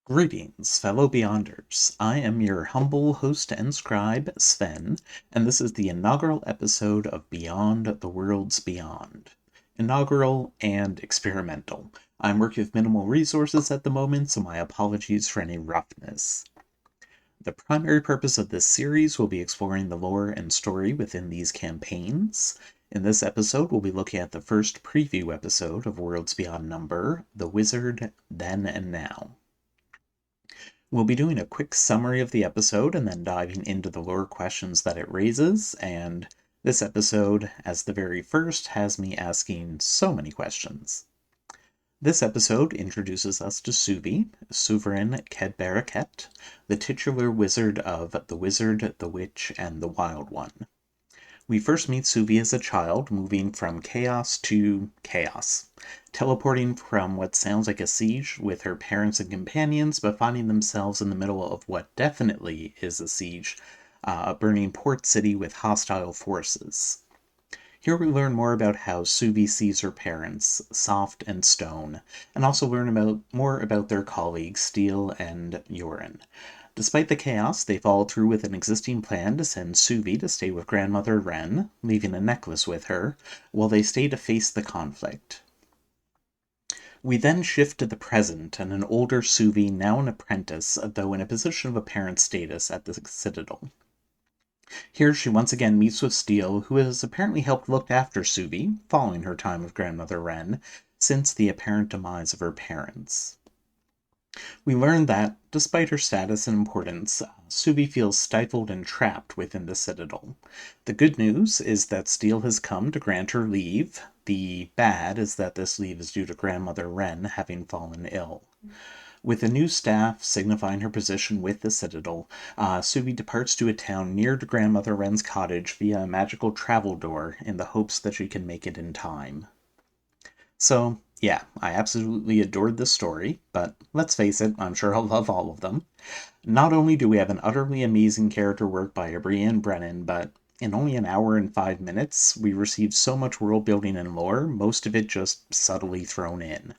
Greetings, fellow Beyonders. I am your humble host and scribe, Sven, and this is the inaugural episode of Beyond the Worlds Beyond. Inaugural and experimental. I'm working with minimal resources at the moment, so my apologies for any roughness. The primary purpose of this series will be exploring the lore and story within these campaigns. In this episode, we'll be looking at the first preview episode of Worlds Beyond Number, The Wizard, Then and Now. We'll be doing a quick summary of the episode and then diving into the lore questions that it raises, and this episode, as the very first, has me asking so many questions. This episode introduces us to Suvi, Sovereign Kedbaraket, the titular wizard of The Wizard, the Witch, and the Wild One. We first meet Suvi as a child, moving from chaos to chaos, teleporting from what sounds like a siege with her parents and companions, but finding themselves in the middle of what definitely is a siege, a burning port city with hostile forces. Here we learn more about how Suvi sees her parents, Soft and Stone, and also learn more about their colleagues, Steel and Yorin. Despite the chaos, they follow through with an existing plan to send Suvi to stay with Grandmother Wren, leaving a necklace with her, while they stay to face the conflict. We then shift to the present and an older Suvi, now an apprentice, though in a position of apparent status at the Citadel. Here she once again meets with Steel, who has apparently helped look after Suvi, following her time with Grandmother Wren, since the apparent demise of her parents. We learn that, despite her status and importance, Suvi feels stifled and trapped within the Citadel. The good news is that Steel has come to grant her leave. The bad is that this leave is due to Grandmother Wren having fallen ill. With a new staff signifying her position with the Citadel, Suvi departs to a town near to Grandmother Wren's cottage via a magical travel door in the hopes that she can make it in time. So, yeah, I absolutely adored this story, but let's face it, I'm sure I'll love all of them. Not only do we have an utterly amazing character work by Brienne Brennan, but in only an hour and 5 minutes, we received so much world building and lore, most of it just subtly thrown in.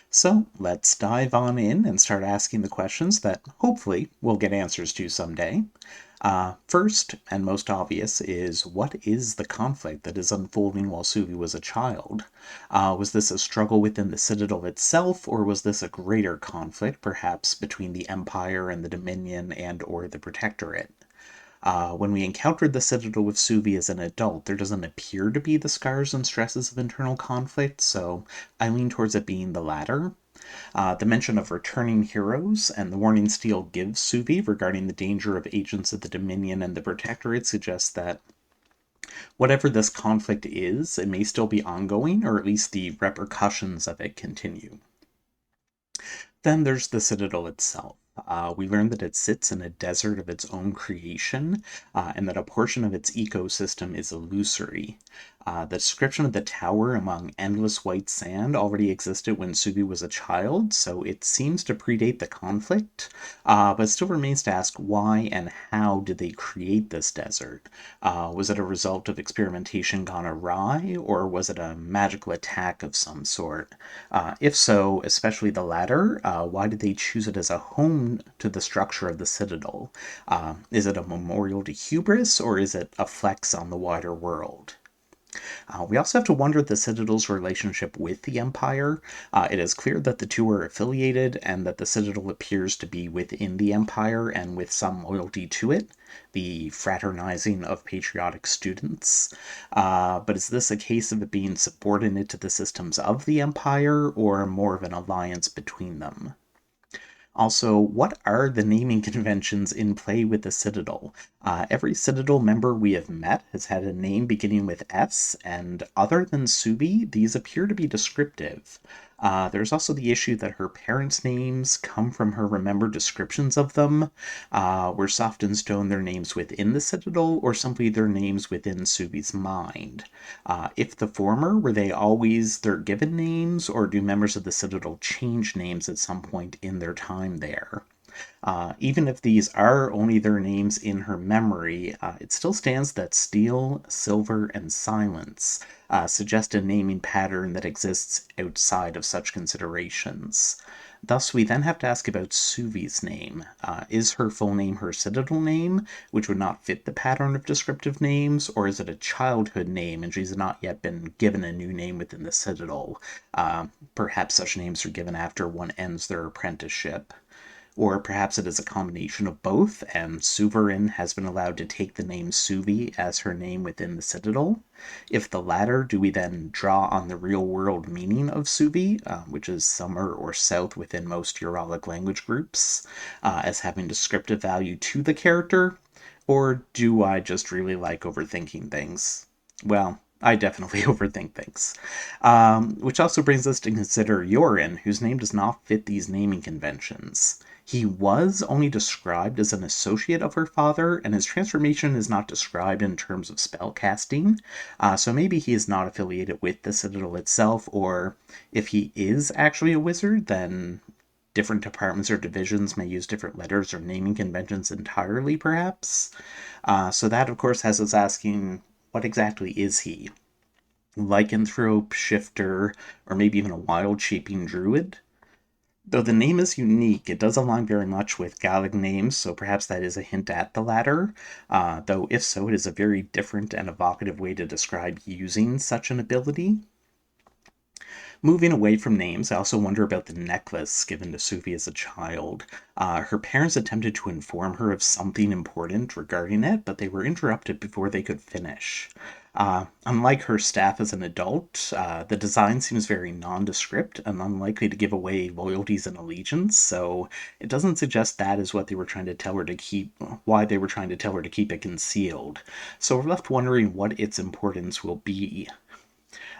So let's dive on in and start asking the questions that hopefully we'll get answers to someday. First, and most obvious, is what is the conflict that is unfolding while Suvi was a child? Was this a struggle within the Citadel itself, or was this a greater conflict, perhaps between the Empire and the Dominion and or the Protectorate? When we encountered the Citadel with Suvi as an adult, there doesn't appear to be the scars and stresses of internal conflict, so I lean towards it being the latter. The mention of returning heroes and the warning Steel gives Suvi regarding the danger of agents of the Dominion and the Protectorate suggests that whatever this conflict is, it may still be ongoing, or at least the repercussions of it continue. Then there's the Citadel itself. We learn that it sits in a desert of its own creation, and that a portion of its ecosystem is illusory. The description of the tower among endless white sand already existed when Suvi was a child, so it seems to predate the conflict, but still remains to ask why and how did they create this desert? Was it a result of experimentation gone awry, or was it a magical attack of some sort? If so, especially the latter, why did they choose it as a home to the structure of the Citadel? Is it a memorial to hubris, or is it a flex on the wider world? We also have to wonder the Citadel's relationship with the Empire. It is clear that the two are affiliated and that the Citadel appears to be within the Empire and with some loyalty to it, the fraternizing of patriotic students. But is this a case of it being subordinate to the systems of the Empire or more of an alliance between them? Also, what are the naming conventions in play with the Citadel? Every Citadel member we have met has had a name beginning with S, and other than Subi, these appear to be descriptive. There's also the issue that her parents' names come from her remembered descriptions of them. Were Soft and Stone their names within the Citadel, or simply their names within Subi's mind? If the former, were they always their given names, or do members of the Citadel change names at some point in their time there? Even if these are only their names in her memory, it still stands that Steel, Silver, and Silence suggest a naming pattern that exists outside of such considerations. Thus, we then have to ask about Suvi's name. Is her full name her Citadel name, which would not fit the pattern of descriptive names, or is it a childhood name and she's not yet been given a new name within the Citadel? Perhaps such names are given after one ends their apprenticeship. Or perhaps it is a combination of both, and Suverin has been allowed to take the name Suvi as her name within the Citadel. If the latter, do we then draw on the real world meaning of Suvi, which is summer or south within most Uralic language groups, as having descriptive value to the character? Or do I just really like overthinking things? Well, I definitely overthink things. Which also brings us to consider Yorin, whose name does not fit these naming conventions. He was only described as an associate of her father, and his transformation is not described in terms of spell casting. So maybe he is not affiliated with the Citadel itself, or if he is actually a wizard, then different departments or divisions may use different letters or naming conventions entirely, perhaps. So that, of course, has us asking, what exactly is he? Lycanthrope, shifter, or maybe even a wild shaping druid? Though the name is unique, it does align very much with Gallic names, so perhaps that is a hint at the latter. Though, if so, it is a very different and evocative way to describe using such an ability. Moving away from names, I also wonder about the necklace given to Suvi as a child. Her parents attempted to inform her of something important regarding it, but they were interrupted before they could finish. Unlike her staff as an adult, the design seems very nondescript and unlikely to give away loyalties and allegiance, so it doesn't suggest that is what they were trying to tell her to keep, why they were trying to tell her to keep it concealed. So we're left wondering what its importance will be.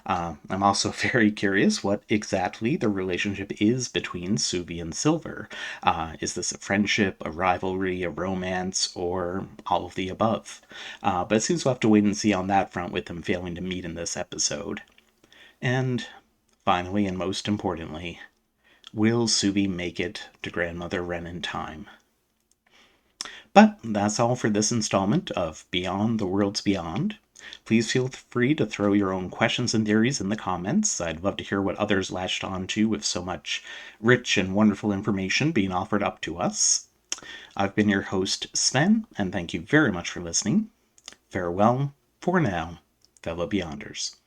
I'm also very curious what exactly the relationship is between Suvi and Silver. Is this a friendship, a rivalry, a romance, or all of the above? But it seems we'll have to wait and see on that front with them failing to meet in this episode. And finally, and most importantly, will Suvi make it to Grandmother Wren in time? But that's all for this installment of Beyond the Worlds Beyond. Please feel free to throw your own questions and theories in the comments. I'd love to hear what others latched on to with so much rich and wonderful information being offered up to us. I've been your host, Sven, and thank you very much for listening. Farewell for now, fellow Beyonders.